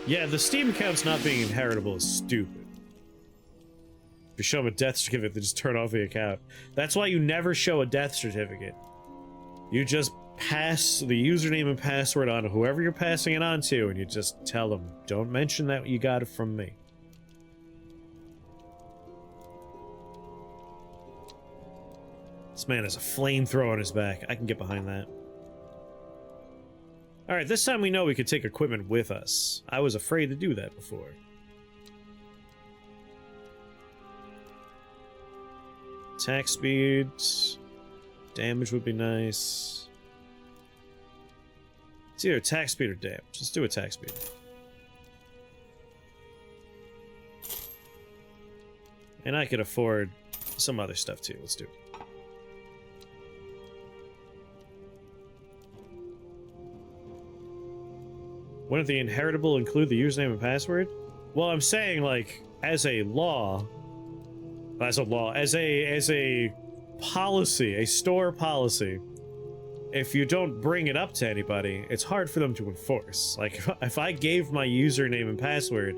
Yeah, the Steam account's not being inheritable is stupid. If you show them a death certificate, they just turn off the account. That's why you never show a death certificate. You just pass the username and password on to whoever you're passing it on to, and you just tell them, don't mention that you got it from me. This man has a flamethrower on his back. I can get behind that. Alright, this time we know we could take equipment with us. I was afraid to do that before. Attack speed. Damage would be nice. It's either attack speed or damage. Let's do attack speed. And I could afford some other stuff too. Let's do it. Wouldn't the inheritable include the username and password? Well, I'm saying, like, as a policy, a store policy, if you don't bring it up to anybody, it's hard for them to enforce. Like, if I gave my username and password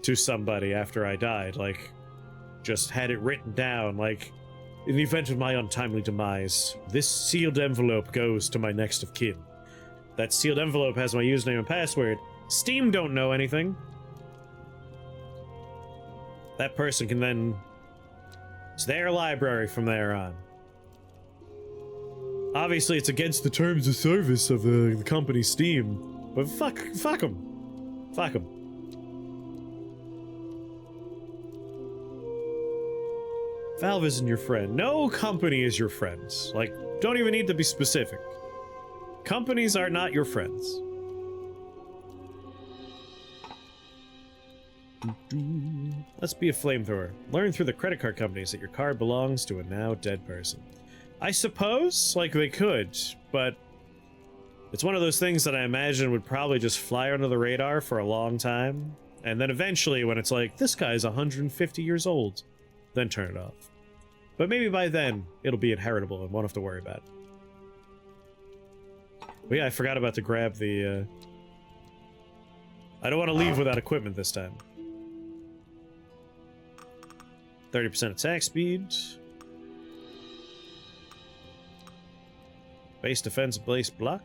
to somebody after I died, like, just had it written down, like, in the event of my untimely demise, this sealed envelope goes to my next of kin. That sealed envelope has my username and password. Steam don't know anything. That person can then... It's their library from there on. Obviously, it's against the terms of service of the company Steam. But fuck them. Fuck them. Valve isn't your friend. No company is your friend. Like, don't even need to be specific. Companies are not your friends. Let's be a flamethrower. Learn through the credit card companies that your card belongs to a now dead person. I suppose, like, they could, but it's one of those things that I imagine would probably just fly under the radar for a long time, and then eventually when it's like, this guy's 150 years old, then turn it off. But maybe by then, it'll be inheritable and won't have to worry about it. But yeah, I forgot about to grab the, I don't want to leave without equipment this time. 30% attack speed. Base defense, base block.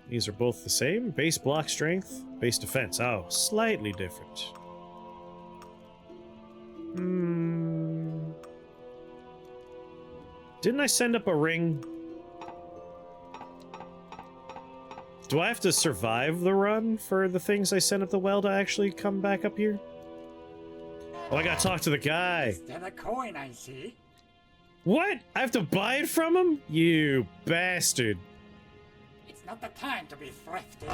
These are both the same. Base block strength, base defense. Oh, slightly different. Didn't I send up a ring? Do I have to survive the run for the things I sent up the well to actually come back up here? Oh, I gotta talk to the guy. Is that a coin I see? What? I have to buy it from him? You bastard. It's not the time to be thrifty.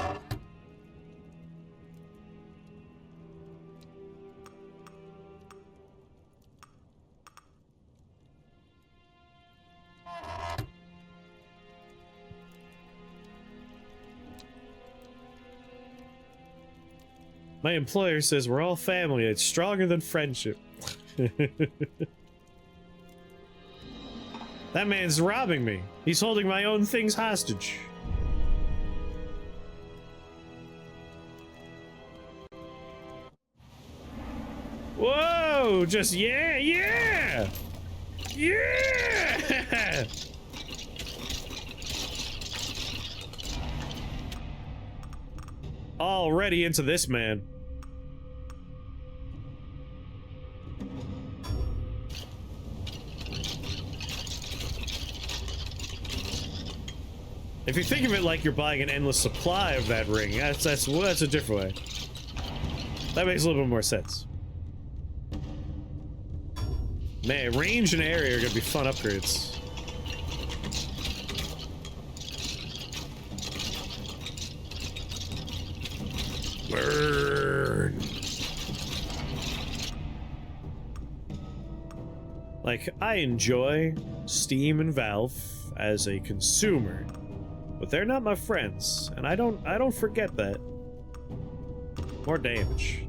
My employer says we're all family. It's stronger than friendship. That man's robbing me. He's holding my own things hostage. Whoa! Just yeah, yeah! Yeah! Already into this, man. If you think of it like you're buying an endless supply of that ring, that's a different way. That makes a little bit more sense. Man, range and area are gonna be fun upgrades. Burn. Like, I enjoy Steam and Valve as a consumer, but they're not my friends, and I don't forget that. More damage.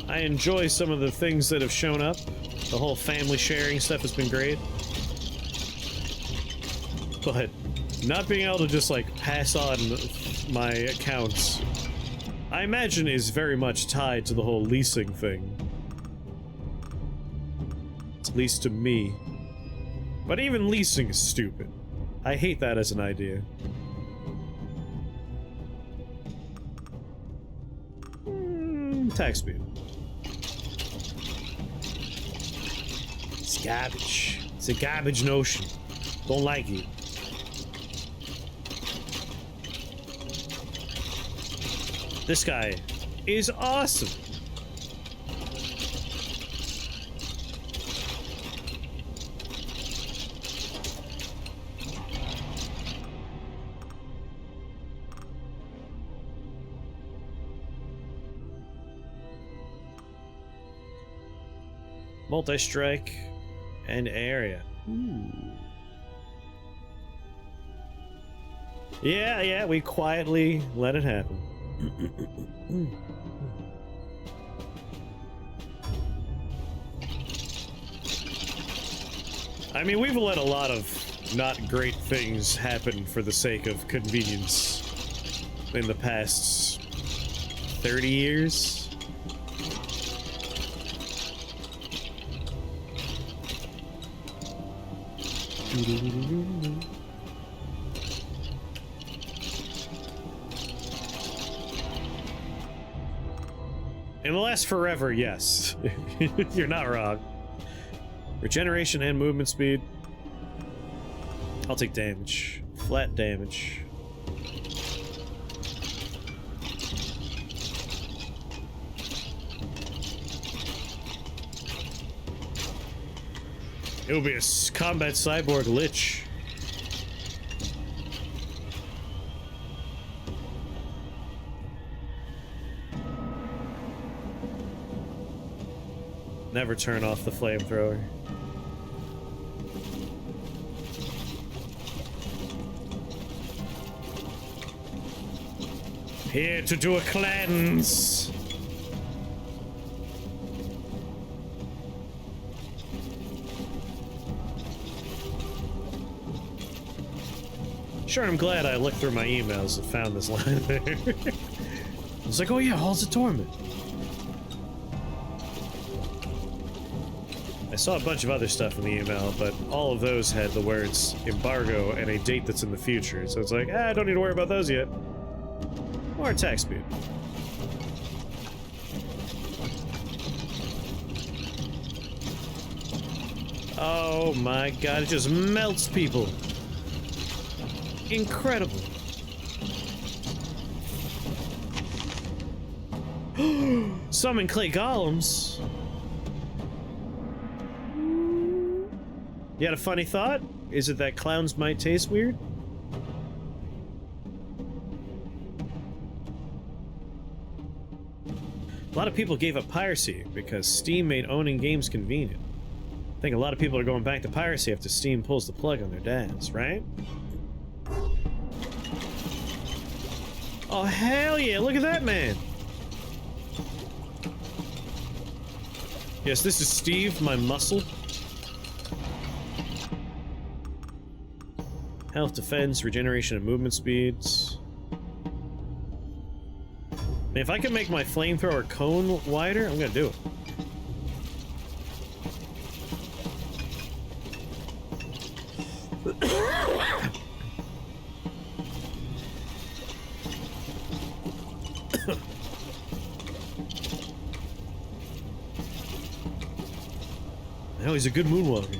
I enjoy some of the things that have shown up. The whole family sharing stuff has been great. But not being able to just, like, pass on my accounts, I imagine is very much tied to the whole leasing thing. At least to me. But even leasing is stupid. I hate that as an idea. Attack speed. It's garbage. It's a garbage notion. Don't like it. This guy is awesome. Multi-strike and area. Ooh. Yeah, we quietly let it happen. I mean, we've let a lot of not great things happen for the sake of convenience in the past 30 years. It will last forever, yes. You're not wrong. Regeneration and movement speed. I'll take damage. Flat damage. It will be a combat cyborg lich. Never turn off the flamethrower. Here to do a cleanse. Sure, I'm glad I looked through my emails and found this line there. I was like, oh yeah, Halls of Torment. I saw a bunch of other stuff in the email, but all of those had the words embargo and a date that's in the future, so it's like, I don't need to worry about those yet. More attack speed. Oh my god, it just melts people. Incredible. Summon clay golems. You had a funny thought? Is it that clowns might taste weird? A lot of people gave up piracy because Steam made owning games convenient. I think a lot of people are going back to piracy after Steam pulls the plug on their dads, right? Oh, hell yeah, look at that man! Yes, this is Steve, my muscle. Health, defense, regeneration, and movement speeds. Man, if I can make my flamethrower cone wider, I'm gonna do it. Now he's a good moonwalker.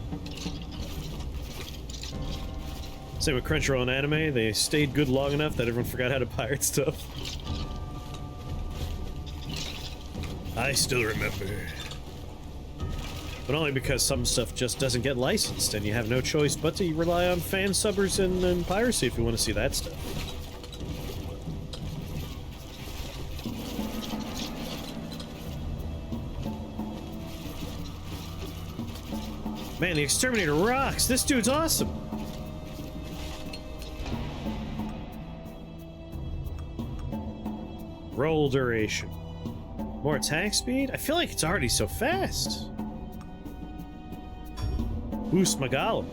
Same with Crunchyroll and anime, they stayed good long enough that everyone forgot how to pirate stuff. I still remember. But only because some stuff just doesn't get licensed, and you have no choice but to rely on fan subbers and piracy if you want to see that stuff. Man, the Exterminator rocks! This dude's awesome! Roll duration. More attack speed? I feel like it's already so fast. Boost my golem.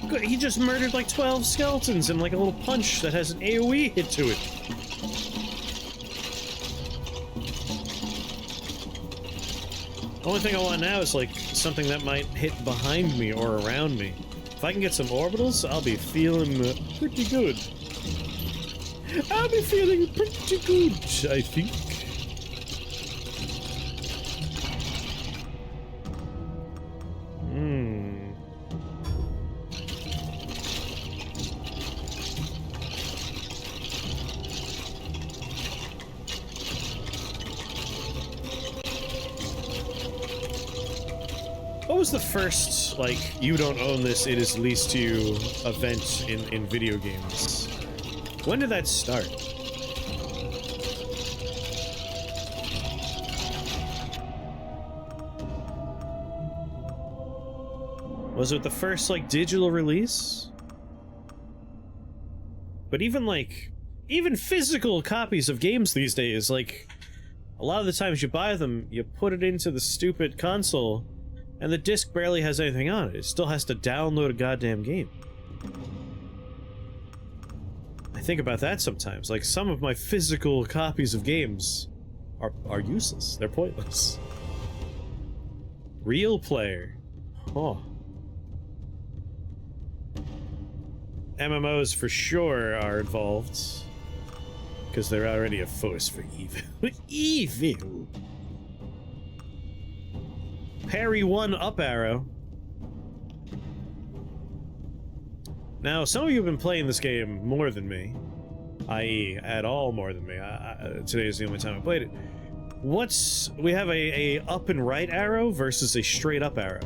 Good, he just murdered like 12 skeletons and like a little punch that has an AoE hit to it. Only thing I want now is like something that might hit behind me or around me. If I can get some orbitals, I'll be feeling pretty good. I'll be feeling pretty good, I think. What was the first, like, you don't own this, it is leased to you event in video games? When did that start? Was it the first, like, digital release? But even, like, even physical copies of games these days, like, a lot of the times you buy them, you put it into the stupid console, and the disc barely has anything on it. It still has to download a goddamn game. I think about that sometimes. Like, some of my physical copies of games are useless. They're pointless. Real player. Oh. MMOs for sure are involved. Because they're already a force for evil. Evil! Parry one up arrow. Now, some of you have been playing this game more than me. I.e., at all more than me. Today is the only time I played it. We have a up and right arrow versus a straight up arrow.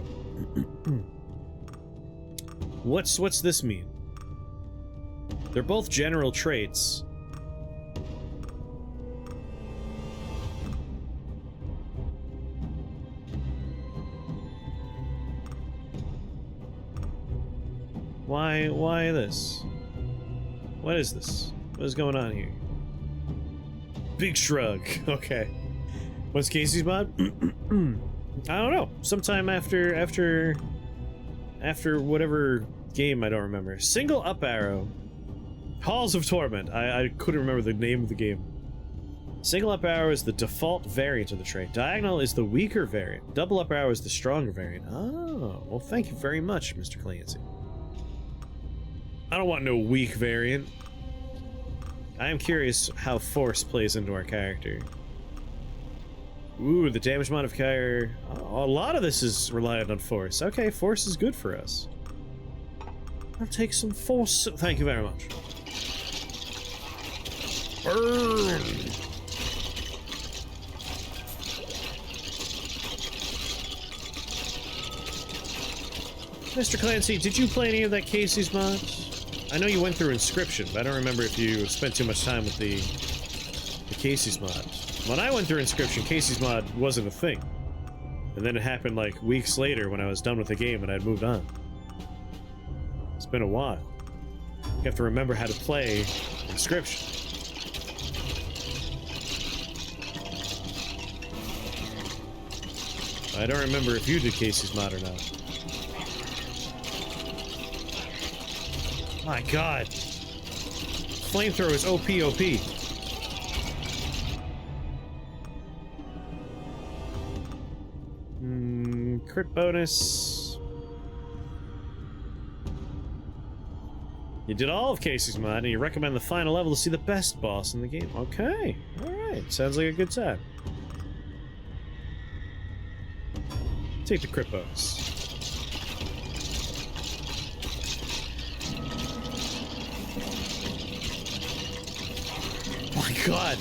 What's this mean? They're both general traits. Why this? What is this? What is going on here? Big shrug. Okay. What's Casey's mod? I don't know. Sometime after whatever game, I don't remember. Single up arrow. Halls of Torment. I couldn't remember the name of the game. Single up arrow is the default variant of the trait. Diagonal is the weaker variant. Double up arrow is the stronger variant. Oh, well, thank you very much, Mr. Clancy. I don't want no weak variant. I am curious how force plays into our character. Ooh, the damage modifier. Oh, a lot of this is reliant on force. Okay, force is good for us. I'll take some force. Thank you very much. Burn! Mr. Clancy, did you play any of that Casey's mod? I know you went through Inscription, but I don't remember if you spent too much time with the Casey's mod. When I went through Inscription, Casey's mod wasn't a thing. And then it happened like weeks later when I was done with the game and I'd moved on. It's been a while. You have to remember how to play Inscription. I don't remember if you did Casey's mod or not. My god. Flamethrower is OP. Crit bonus. You did all of Casey's mod, and you recommend the final level to see the best boss in the game. Okay. Alright. Sounds like a good time. Take the crit bonus. My god.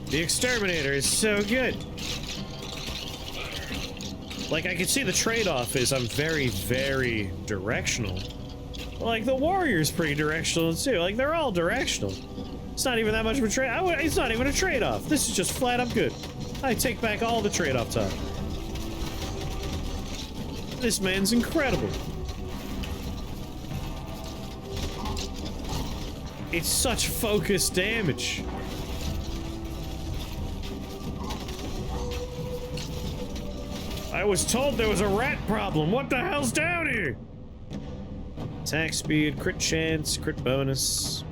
The Exterminator is so good. Like, I can see the trade-off is I'm very, very directional. Like, the Warrior's pretty directional, too. Like, they're all directional. It's not even that much of a trade. It's not even a trade-off. This is just flat-up good. I take back all the trade-off talk. This man's incredible. It's such focused damage. I was told there was a rat problem. What the hell's down here? Attack speed, crit chance, crit bonus.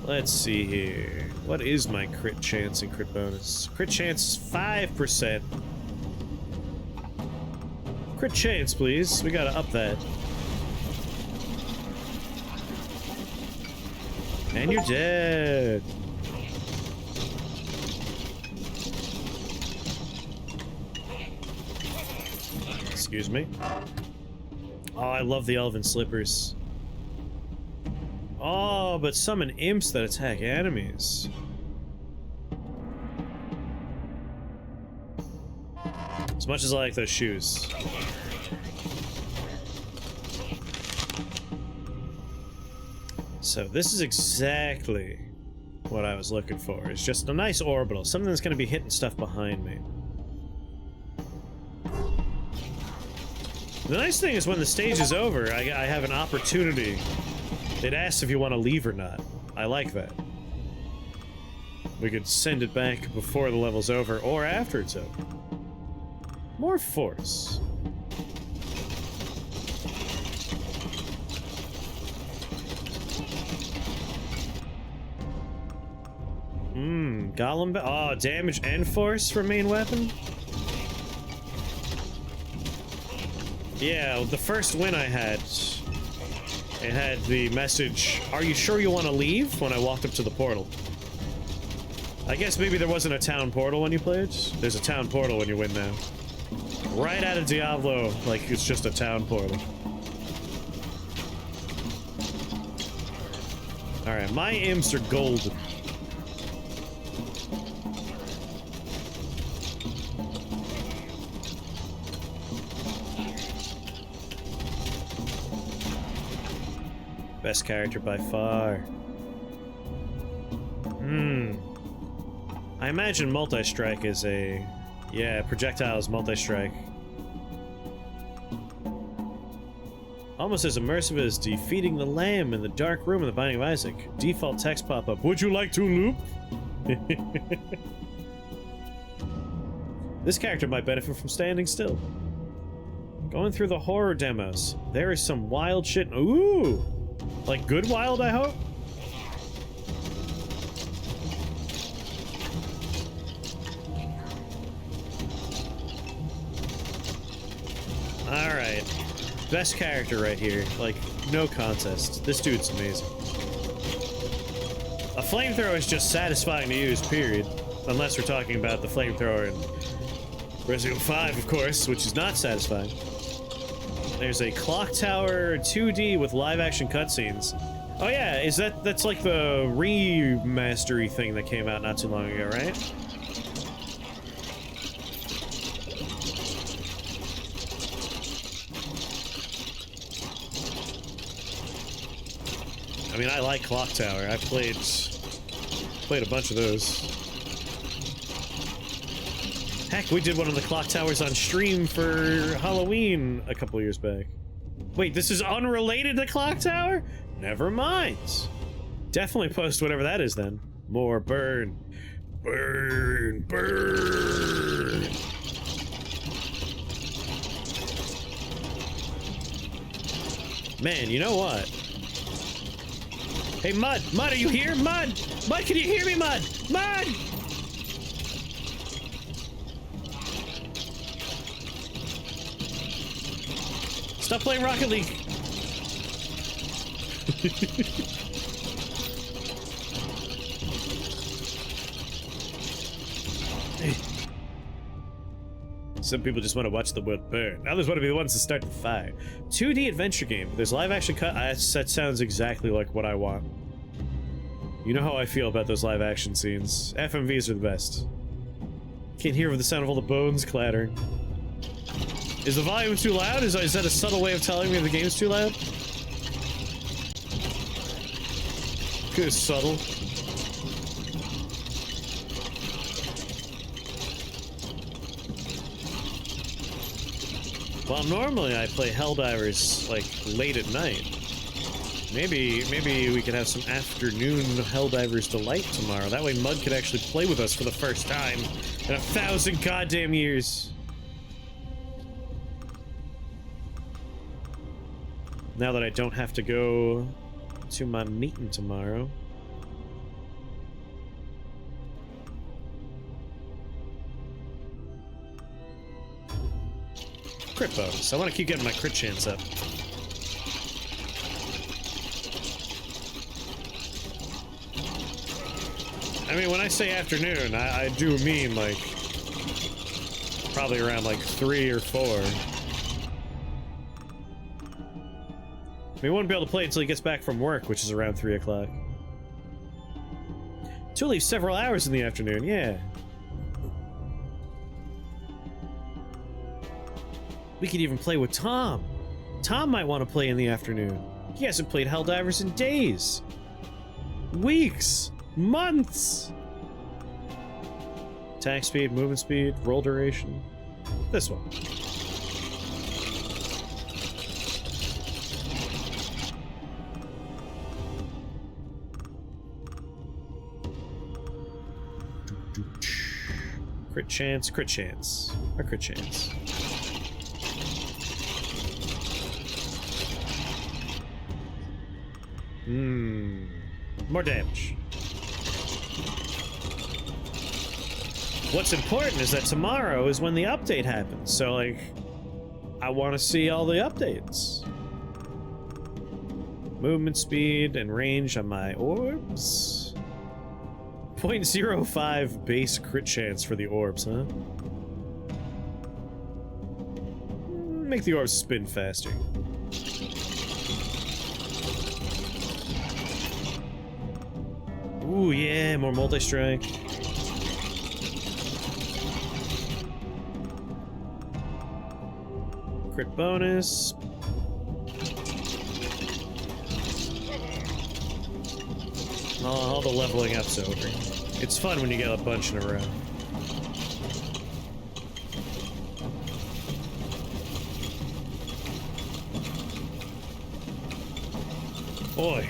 Let's see here. What is my crit chance and crit bonus? Crit chance is 5%. Crit chance, please. We gotta up that. And you're dead. Excuse me. Oh, I love the elven slippers. Oh, but summon imps that attack enemies. As much as I like those shoes. So this is exactly what I was looking for. It's just a nice orbital. Something that's going to be hitting stuff behind me. The nice thing is when the stage is over, I have an opportunity. It asks if you want to leave or not. I like that. We could send it back before the level's over or after it's over. More force. Golem. Oh, damage and force for main weapon? Yeah, the first win I had, it had the message, "Are you sure you want to leave?" when I walked up to the portal. I guess maybe there wasn't a town portal when you played. There's a town portal when you win now. Right out of Diablo, like it's just a town portal. Alright, my imps are golden. Best character by far. I imagine multi-strike is a... Yeah, projectiles multi-strike. Almost as immersive as defeating the lamb in the dark room in the Binding of Isaac. Default text pop-up. Would you like to loop? This character might benefit from standing still. Going through the horror demos. There is some wild shit. Ooh! Like good wild, I hope? Alright. Best character right here. Like, no contest. This dude's amazing. A flamethrower is just satisfying to use, period. Unless we're talking about the flamethrower in Resident Evil 5, of course, which is not satisfying. There's a clock tower 2D with live-action cutscenes. Oh yeah, that's like the remastery thing that came out not too long ago, right? I mean, I like Clock Tower. I played a bunch of those. Heck, we did one of the Clock Towers on stream for Halloween a couple years back. Wait, this is unrelated to Clock Tower? Never mind. Definitely post whatever that is then. More burn. Burn, burn. Man, you know what? Hey, Mud! Mud, are you here? Mud! Mud, can you hear me, Mud? Mud! Stop playing Rocket League. Some people just want to watch the world burn. Others want to be the ones to start the fire. 2D adventure game. There's live action cut. That sounds exactly like what I want. You know how I feel about those live action scenes. FMVs are the best. Can't hear the sound of all the bones clattering. Is the volume too loud? Is that a subtle way of telling me the game's too loud? Good, subtle. Well, normally I play Helldivers, like, late at night. Maybe we could have some afternoon Helldiver's Delight tomorrow. That way Mud could actually play with us for the first time in 1,000 goddamn years. Now that I don't have to go to my meeting tomorrow. Crit bonus. I want to keep getting my crit chance up. I mean, when I say afternoon, I do mean, like, probably around, like, 3 or 4. We won't be able to play until he gets back from work, which is around 3 o'clock. To leave several hours in the afternoon, yeah. We could even play with Tom. Tom might want to play in the afternoon. He hasn't played Helldivers in days. Weeks. Months! Attack speed, movement speed, roll duration. This one. Crit chance, or crit chance. More damage. What's important is that tomorrow is when the update happens, so, like, I want to see all the updates. Movement speed and range on my orbs. 0.05 base crit chance for the orbs, huh? Make the orbs spin faster. Ooh, yeah, more multi-strike. Crit bonus. All the leveling up's over. It's fun when you get a bunch in a row. Boy.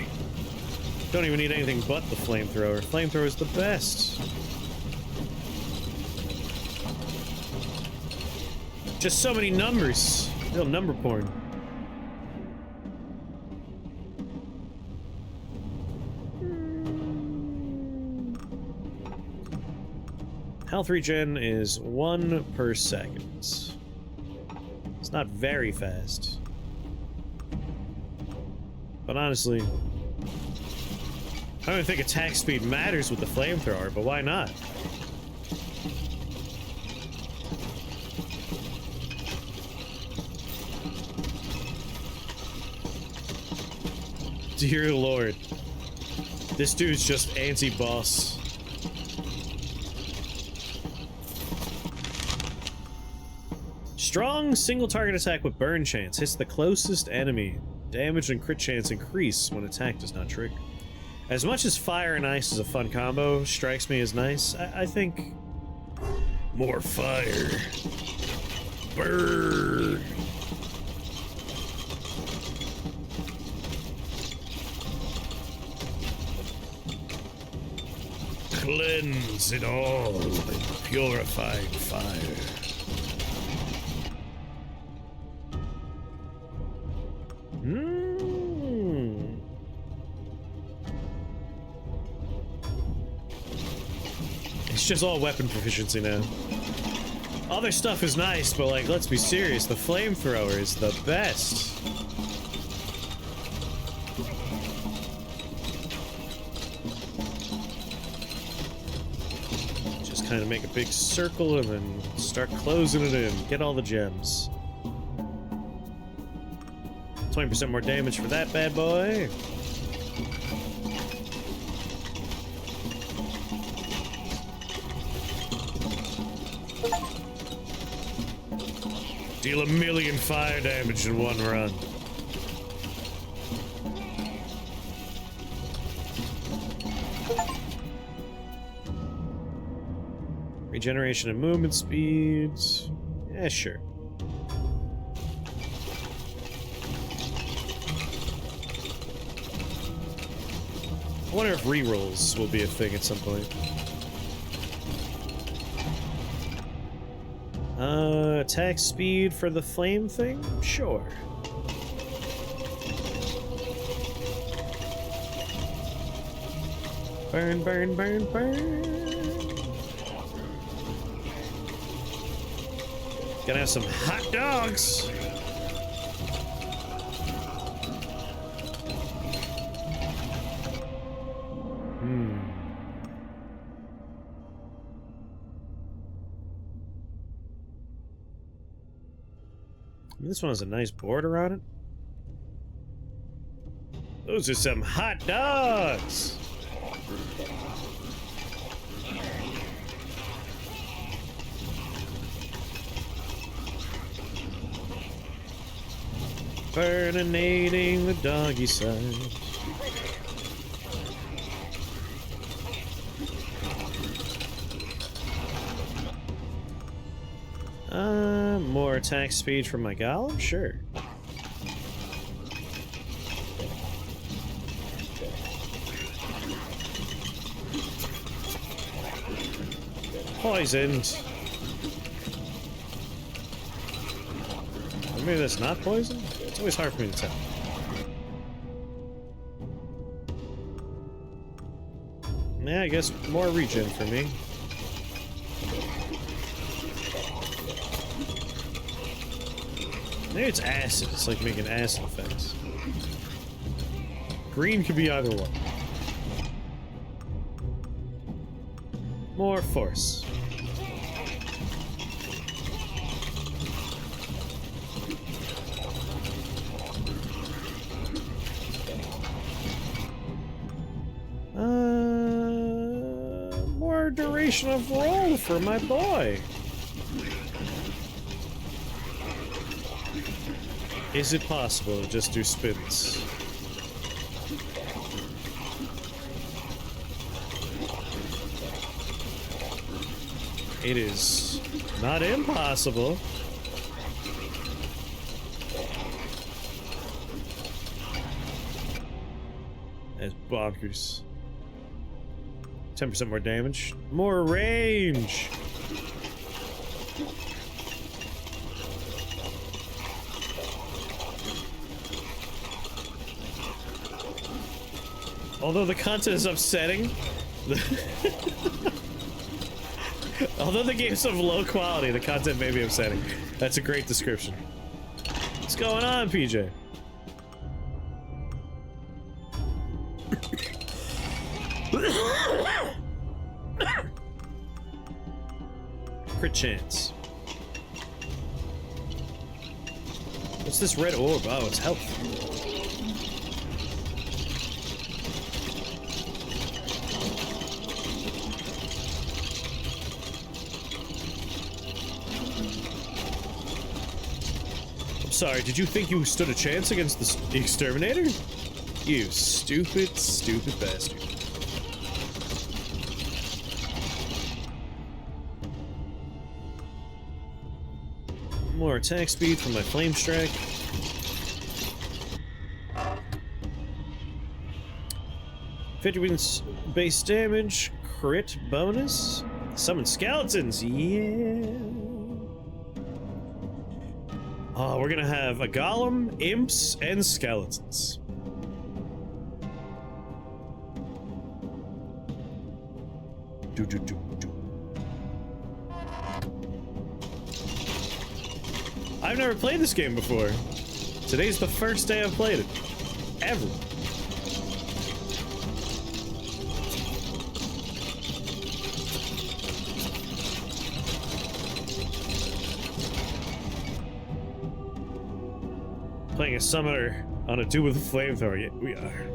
Don't even need anything but the flamethrower. Flamethrower's the best. Just so many numbers. Real number porn. Health regen is 1 per second. It's not very fast. But honestly, I don't think attack speed matters with the flamethrower, but why not? Dear Lord. This dude's just anti-boss. Strong single target attack with burn chance. Hits the closest enemy. Damage and crit chance increase when attack does not trigger. As much as fire and ice is a fun combo, strikes me as nice, I think... More fire. Burn. Cleanse it all in purified fire. It's just all weapon proficiency now. Other stuff is nice, but, like, let's be serious, the flamethrower is the best. Just kind of make a big circle and then start closing it in. Get all the gems. 20% more damage for that bad boy. Deal 1,000,000 fire damage in one run. Regeneration and movement speeds. Yeah, sure. I wonder if rerolls will be a thing at some point. Attack speed for the flame thing? Sure. Burn, burn, burn, burn. Gonna have some hot dogs. This one has a nice border on it. Those are some hot dogs. Burninating the doggy side. More attack speed from my golem? Sure. Poisoned. Or maybe that's not poison? It's always hard for me to tell. Yeah, I guess more regen for me. Maybe it's acid. It's like making acid effects. Green could be either one. More force. More duration of roll for my boy. Is it possible to just do spins? It is not impossible. That's bonkers. 10% more damage. More range! Although the content is upsetting, although the game's of low quality, the content may be upsetting. That's a great description. What's going on, PJ? Crit chance. What's this red orb? Oh, it's health. Sorry, did you think you stood a chance against the exterminator? You stupid, stupid bastard. More attack speed from my flame strike. Fidgetwin's base damage, crit bonus, summon skeletons, yeah. Oh, we're gonna have a golem, imps, and skeletons. I've never played this game before. Today's the first day I've played it. Ever. Playing a summoner on a dude with a flamethrower. Yeah, we are.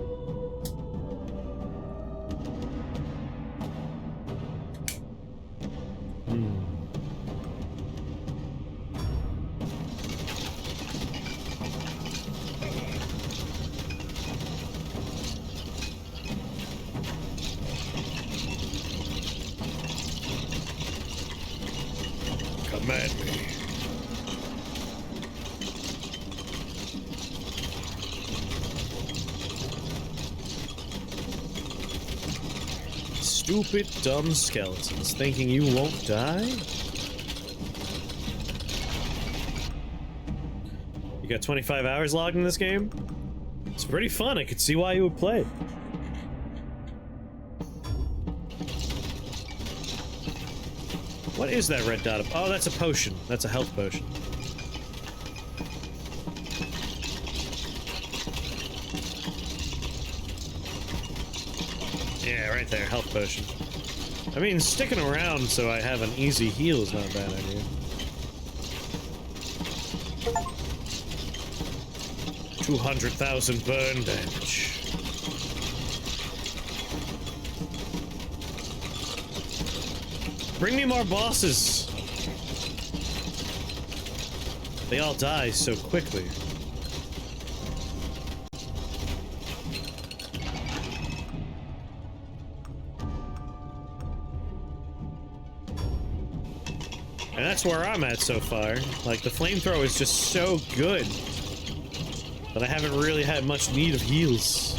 Come at me. Stupid, dumb skeletons thinking you won't die? You got 25 hours logged in this game? It's pretty fun, I could see why you would play it. What is that red dot? Oh, that's a potion. That's a health potion. Yeah, right there, health potion. I mean, sticking around so I have an easy heal is not a bad idea. $200,000 burn damage. Bring me more bosses! They all die so quickly. And that's where I'm at so far. Like, the flamethrower is just so good that I haven't really had much need of heals.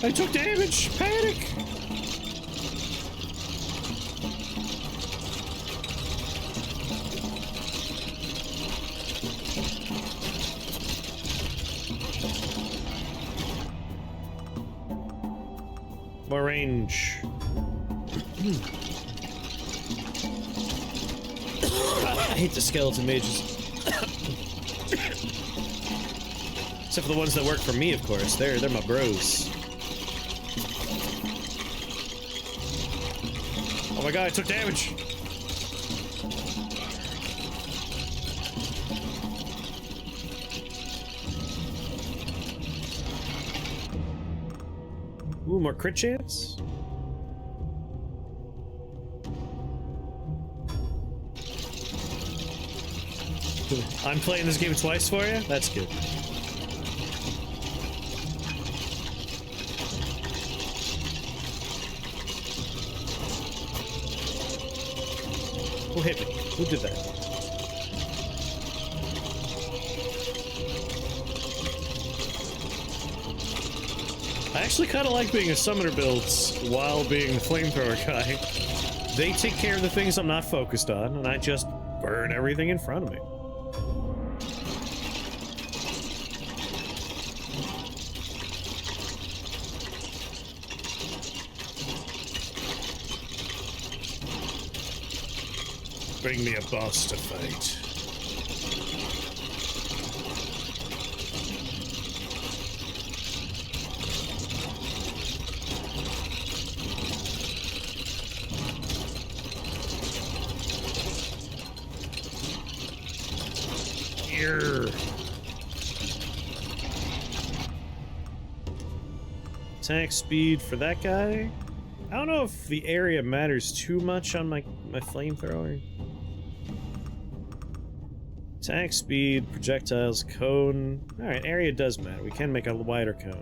I took damage! Panic! More range. I hate the skeleton mages. Except for the ones that work for me, of course. They're my bros. Oh my god, I took damage! Ooh, more crit chance? I'm playing this game twice for you? That's good. Who hit me? Who did that? I actually kind of like being a summoner builds while being the flamethrower guy. They take care of the things I'm not focused on, and I just burn everything in front of me. Bring me a boss to fight. Here. Attack speed for that guy. I don't know if the area matters too much on my flamethrower. Attack speed, projectiles, cone. Alright, area does matter. We can make a wider cone.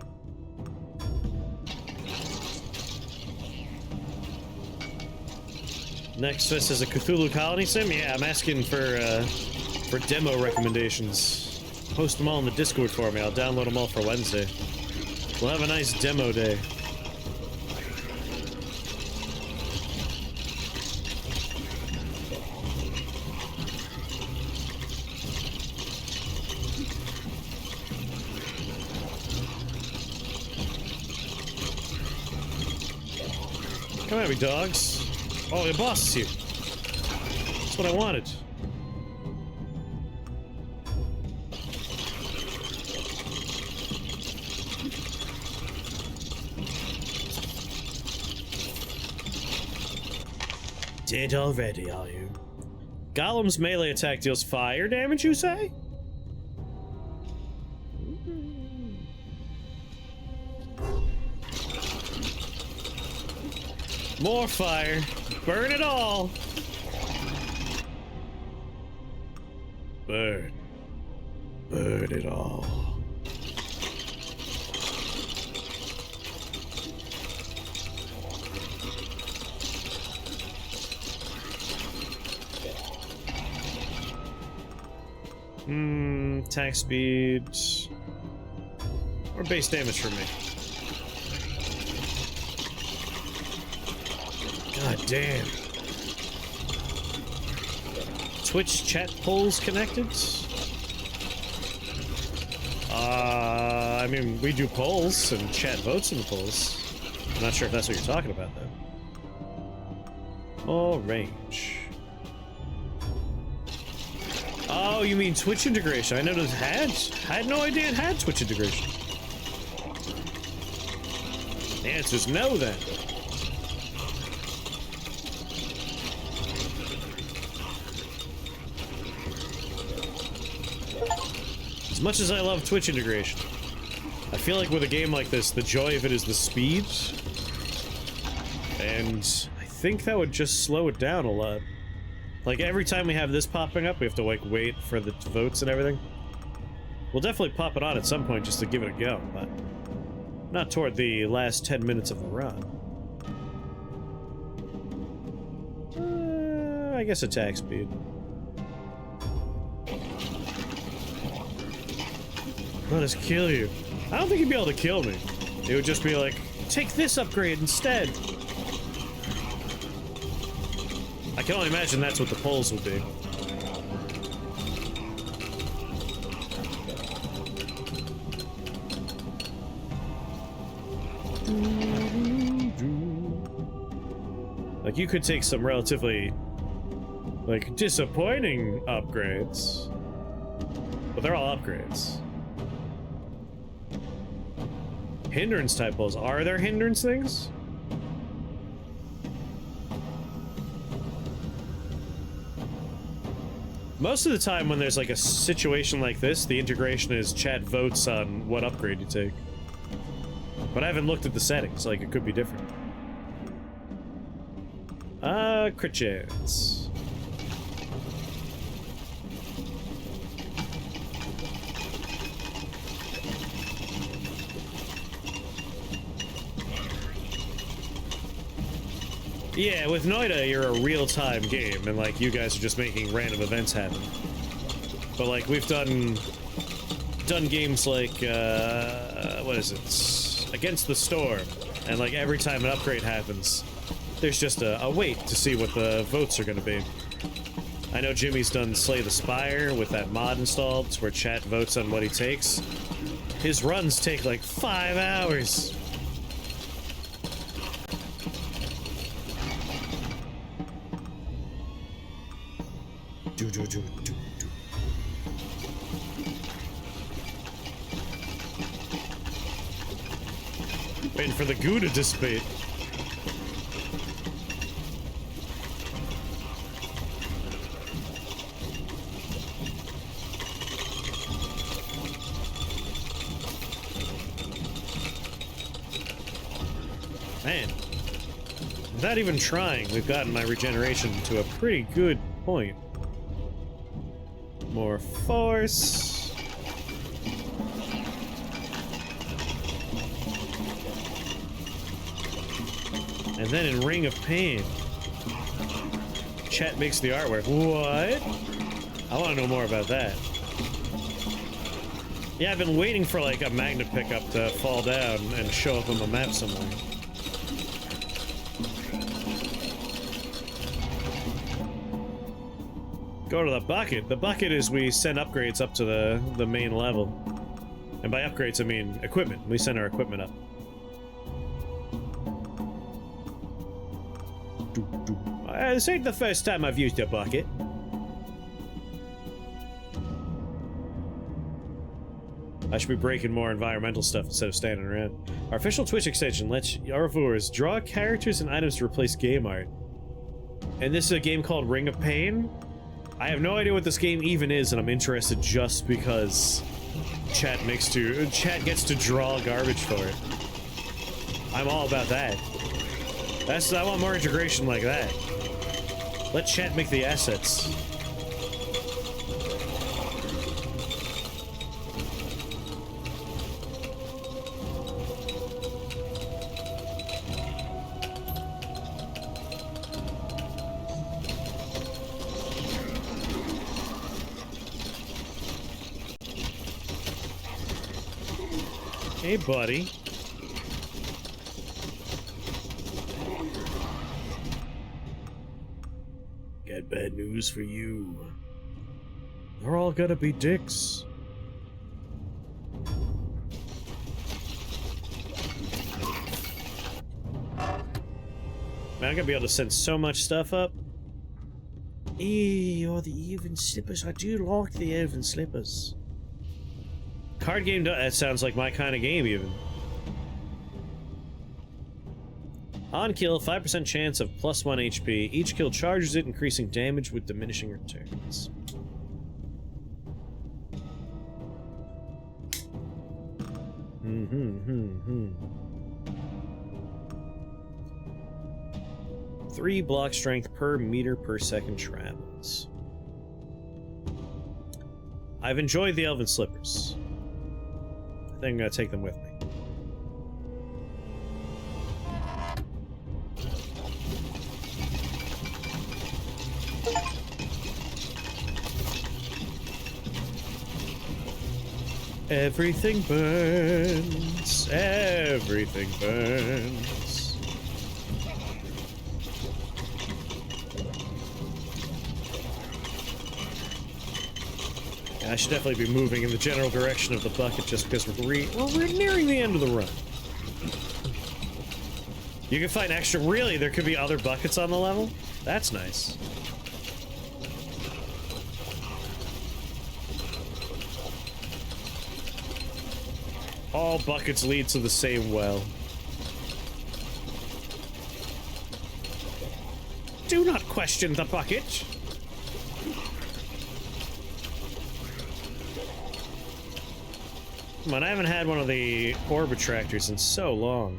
Next, this is a Cthulhu Colony sim? Yeah, I'm asking for demo recommendations. Post them all in the Discord for me. I'll download them all for Wednesday. We'll have a nice demo day. Come at me, dogs. Oh, the boss is here. That's what I wanted. Dead already, are you? Golem's melee attack deals fire damage, you say? More fire. Burn it all. Burn. Burn it all. Attack speed. Or base damage for me. God damn. Twitch chat polls connected? I mean, we do polls and chat votes in the polls. I'm not sure if that's what you're talking about, though. More range. Oh, you mean Twitch integration? I noticed it had. I had no idea it had Twitch integration. The answer's no, then. As much as I love Twitch integration, I feel like with a game like this, the joy of it is the speed. And I think that would just slow it down a lot. Like, every time we have this popping up, we have to, like, wait for the votes and everything. We'll definitely pop it on at some point just to give it a go, but not toward the last 10 minutes of the run. I guess attack speed. Let us kill you. I don't think he'd be able to kill me. It would just be like, take this upgrade instead. I can only imagine that's what the polls will be. Like, you could take some relatively, like, disappointing upgrades. But they're all upgrades. Hindrance type polls. Are there hindrance things? Most of the time when there's like a situation like this, the integration is chat votes on what upgrade you take. But I haven't looked at the settings, like it could be different. Crit chance. Yeah, with Noida, you're a real-time game, and, like, you guys are just making random events happen. But, like, we've done games like, what is it? Against the Storm. And, like, every time an upgrade happens, there's just a wait to see what the votes are gonna be. I know Jimmy's done Slay the Spire with that mod installed, where chat votes on what he takes. His runs take, like, 5 hours. Waiting for the goo to dissipate. Man, without even trying, we've gotten my regeneration to a pretty good point. More force. And then in Ring of Pain, chat makes the artwork. What? I want to know more about that. Yeah, I've been waiting for like a magnet pickup to fall down and show up on the map somewhere. Go to the bucket. The bucket is we send upgrades up to the main level. And by upgrades, I mean equipment. We send our equipment up. This ain't the first time I've used a bucket. I should be breaking more environmental stuff instead of standing around. Our official Twitch extension lets our viewers draw characters and items to replace game art. And this is a game called Ring of Pain. I have no idea what this game even is, and I'm interested just because chat gets to draw garbage for it. I'm all about that. I want more integration like that. Let chat make the assets. Hey, buddy. Got bad news for you. They're all gonna be dicks. Man, I'm gonna be able to send so much stuff up. You're the even slippers. I do like the even slippers. Card game, that sounds like my kind of game, even. On kill, 5% chance of +1 HP. Each kill charges it, increasing damage with diminishing returns. Three block strength per meter per second travels. I've enjoyed the Elven Slippers. I think I'm gonna take them with me. Everything burns. Everything burns. I should definitely be moving in the general direction of the bucket just because we're nearing the end of the run. You can find extra. Really, there could be other buckets on the level? That's nice. All buckets lead to the same well. Do not question the bucket. Come on, I haven't had one of the orbit tractors in so long.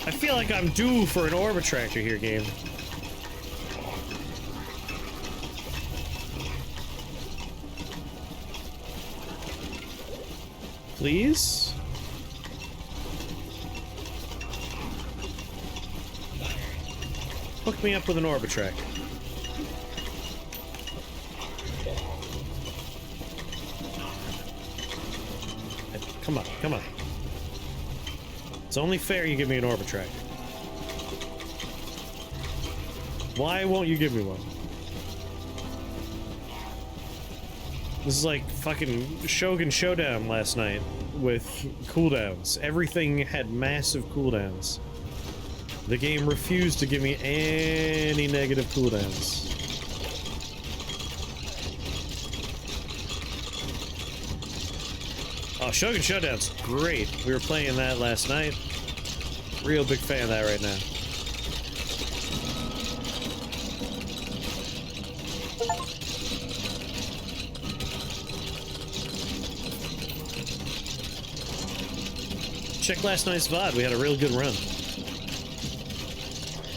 I feel like I'm due for an orbit tractor here, game. Please? Hook me up with an orbit tractor. Come on, come on. It's only fair you give me an orbit tractor. Why won't you give me one? This is like fucking Shogun Showdown last night with cooldowns. Everything had massive cooldowns. The game refused to give me any negative cooldowns. Oh, Shogun Showdown's great. We were playing that last night. Real big fan of that right now. Check last night's VOD. We had a real good run.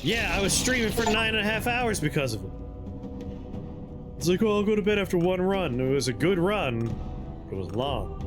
Yeah, I was streaming for 9.5 hours because of it. It's like, oh, I'll go to bed after one run. It was a good run. It was long.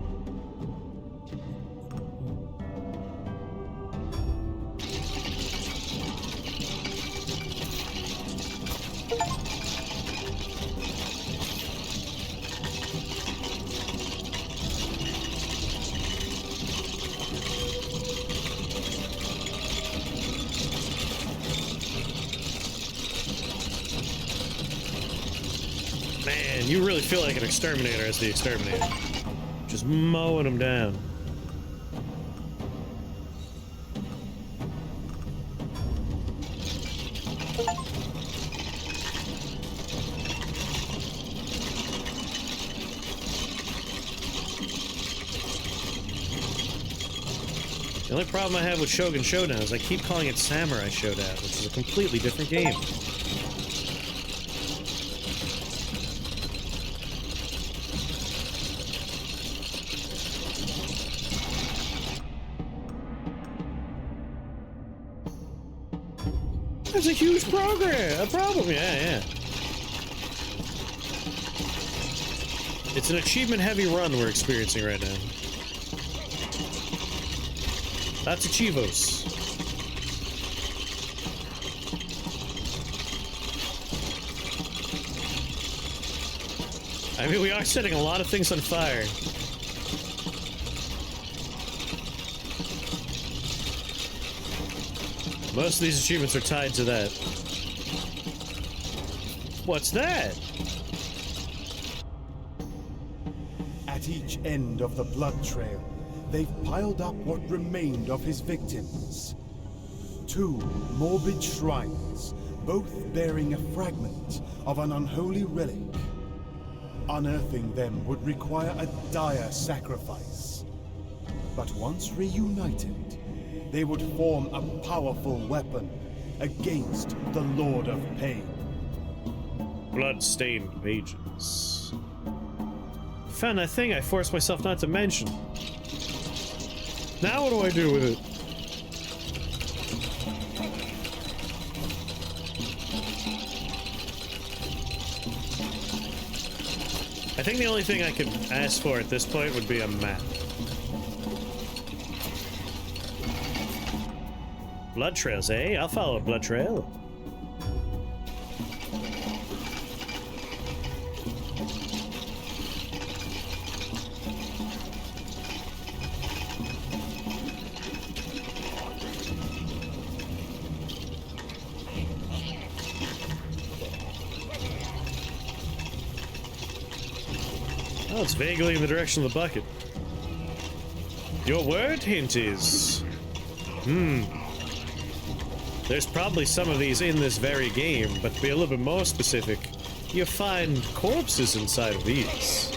Man, you really feel like an exterminator as the exterminator. Just mowing them down. The only problem I have with Shogun Showdown is I keep calling it Samurai Showdown, which is a completely different game. That's a huge problem, yeah. It's an achievement-heavy run we're experiencing right now. That's Achievos. I mean, we are setting a lot of things on fire. Most of these achievements are tied to that. What's that? At each end of the blood trail, they've piled up what remained of his victims. 2 morbid shrines, both bearing a fragment of an unholy relic. Unearthing them would require a dire sacrifice. But once reunited, they would form a powerful weapon against the Lord of Pain. Blood-stained mages. Found that thing I forced myself not to mention. Now what do I do with it? I think the only thing I could ask for at this point would be a map. Blood trails, eh? I'll follow a blood trail. Oh, it's vaguely in the direction of the bucket. Your word hint is... There's probably some of these in this very game, but to be a little bit more specific, you find corpses inside of these.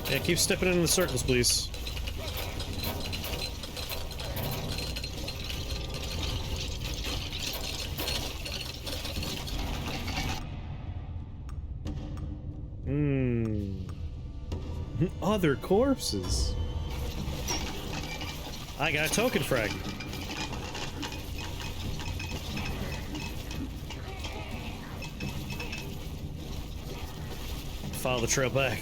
Yeah, keep stepping in the circles, please. Other corpses. I got a token fragment. Follow the trail back.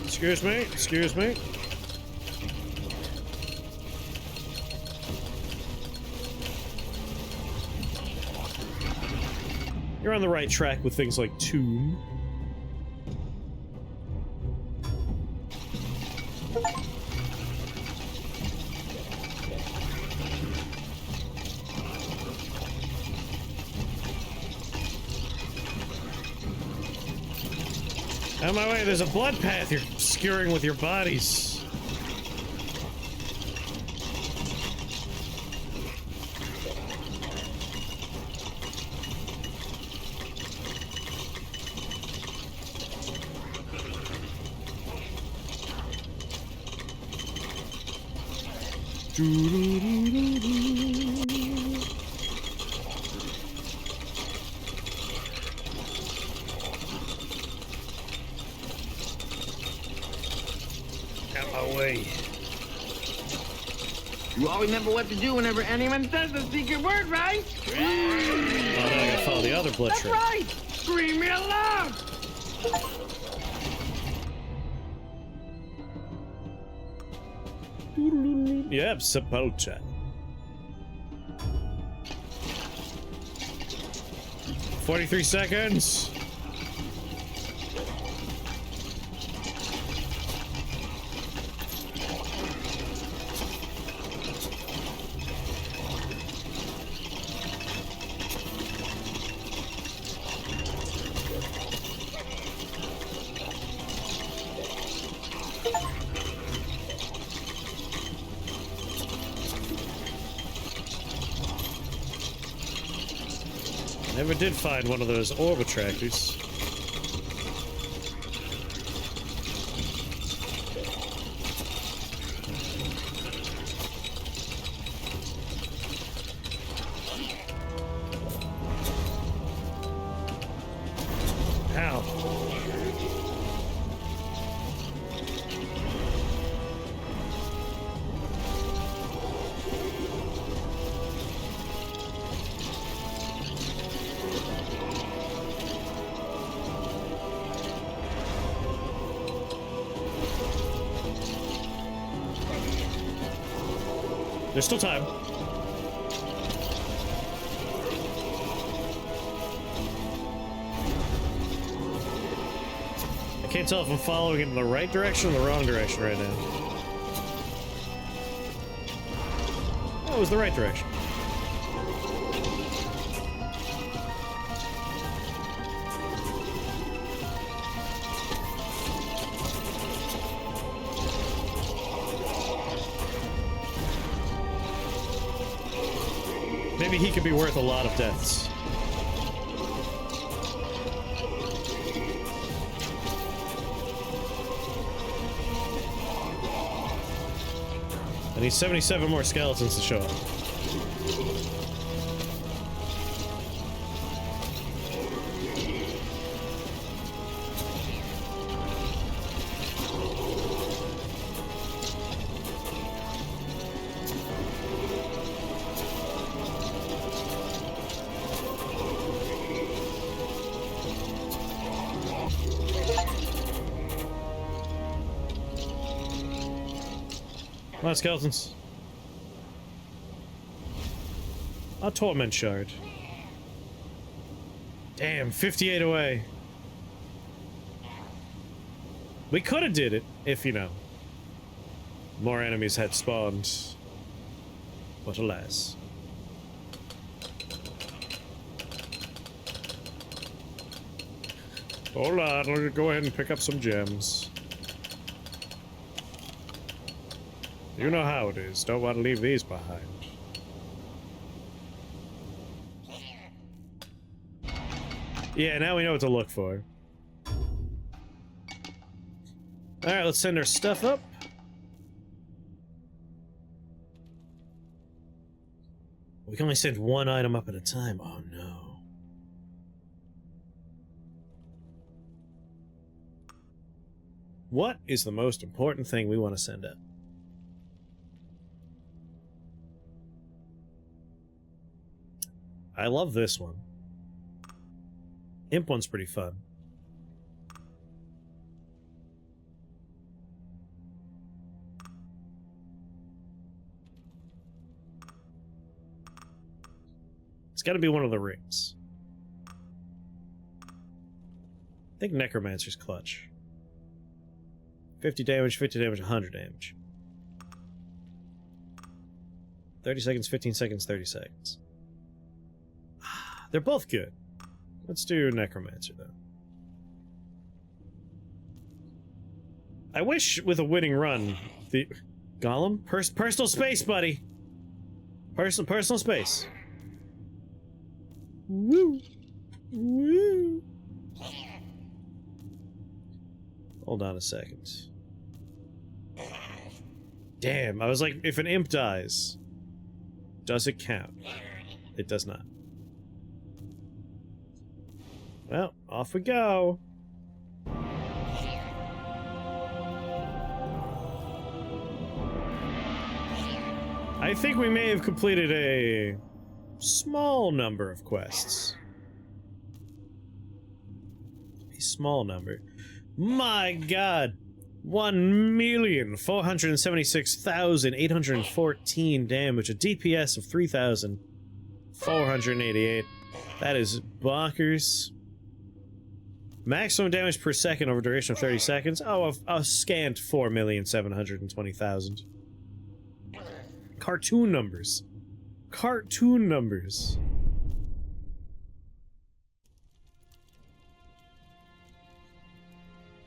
Excuse me, excuse me. You're on the right track with things like Tomb. Out of my way, there's a blood path you're obscuring with your bodies. Out my way. You all remember what to do whenever anyone says the secret word, right? Oh, now I gotta follow the other blood That's trail. right! Scream it aloud! Yep, Sepulcha. 43 seconds. Never did find one of those orb attractors. Ow. There's still time. I can't tell if I'm following it in the right direction or the wrong direction right now. Oh, it was the right direction. Maybe he could be worth a lot of deaths. I need 77 more skeletons to show up. Come on, skeletons. A Torment shard. Damn, 58 away. We could have did it if, you know, more enemies had spawned. But alas. Hold on, I'll go ahead and pick up some gems. You know how it is. Don't want to leave these behind. Yeah, now we know what to look for. Alright, let's send our stuff up. We can only send one item up at a time. Oh no. What is the most important thing we want to send up? I love this one. Imp one's pretty fun. It's gotta be one of the rings. I think Necromancer's clutch. 50 damage, 100 damage. 30 seconds, 15 seconds, 30 seconds. They're both good. Let's do Necromancer, though. I wish with a winning run, the... Golem? Personal space, buddy! Personal space. Woo! Woo! Hold on a second. Damn, I was like, if an imp dies, does it count? It does not. Well, off we go. I think we may have completed a small number of quests. A small number. My god! 1,476,814 damage, a DPS of 3,488. That is bonkers. Maximum damage per second over duration of 30 seconds. Oh, a scant 4,720,000. Cartoon numbers. Cartoon numbers.